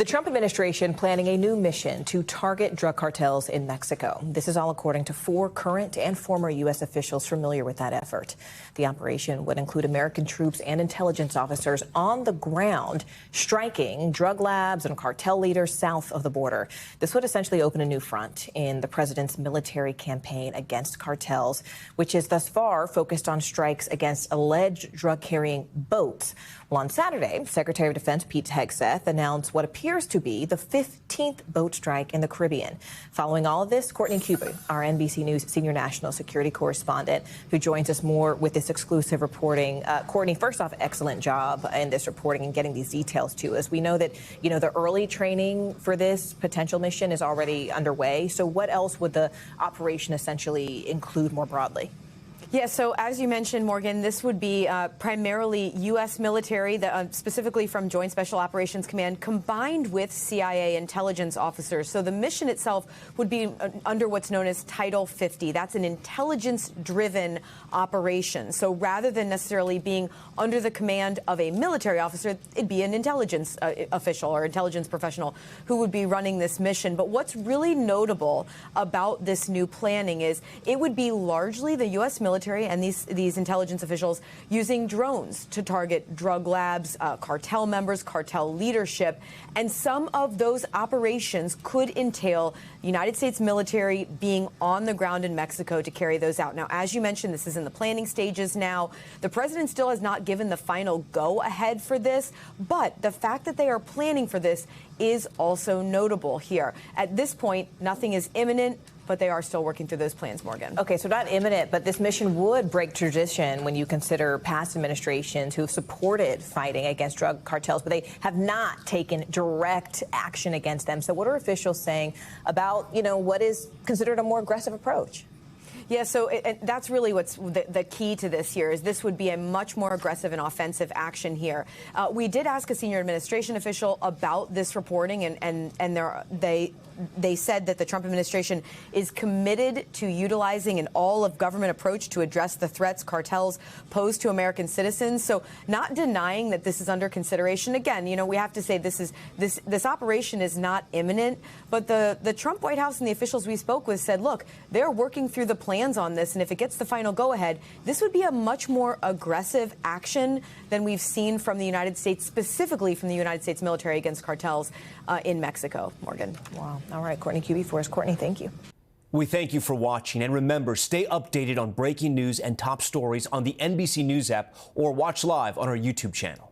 The Trump administration planning a new mission to target drug cartels in Mexico. This is all according to 4 current and former U.S. officials familiar with that effort. The operation would include American troops and intelligence officers on the ground striking drug labs and cartel leaders south of the border. This would essentially open a new front in the president's military campaign against cartels, which is thus far focused on strikes against alleged drug-carrying boats. Well, on Saturday, Secretary of Defense Pete Hegseth announced what appears to be the 15th boat strike in the Caribbean. Following all of this, Courtney Kube, our NBC News senior national security correspondent, who joins us more with this exclusive reporting. Courtney, first off, excellent job in this reporting and getting these details to us. We know that, the early training for this potential mission is already underway. So what else would the operation essentially include more broadly? Yeah, so as you mentioned, Morgan, this would be primarily U.S. military, specifically from Joint Special Operations Command, combined with CIA intelligence officers. So the mission itself would be under what's known as Title 50. That's an intelligence-driven operation. So rather than necessarily being under the command of a military officer, it'd be an intelligence official or intelligence professional who would be running this mission. But what's really notable about this new planning is it would be largely the U.S. military and these intelligence officials using drones to target drug labs, cartel members, cartel leadership. And some of those operations could entail United States military being on the ground in Mexico to carry those out. Now, as you mentioned, this is in the planning stages now. The president still has not given the final go-ahead for this, but the fact that they are planning for this is also notable here. At this point, nothing is imminent, but they are still working through those plans, Morgan. Okay, so not imminent, but this mission would break tradition when you consider past administrations who have supported fighting against drug cartels, but they have not taken direct action against them. So what are officials saying about, what is considered a more aggressive approach? Yeah, so that's really what's the key to this here is this would be a much more aggressive and offensive action here. We did ask a senior administration official about this reporting, and they said that the Trump administration is committed to utilizing an all-of-government approach to address the threats cartels pose to American citizens. So not denying that this is under consideration. Again, we have to say this operation is not imminent, but the Trump White House and the officials we spoke with said, look, they're working through the plans on this, and if it gets the final go-ahead, this would be a much more aggressive action than we've seen from the United States, specifically from the United States military against cartels in Mexico, Morgan. Wow. All right, Courtney Kube for us. Courtney, thank you. We thank you for watching, and remember, stay updated on breaking news and top stories on the NBC News app or watch live on our YouTube channel.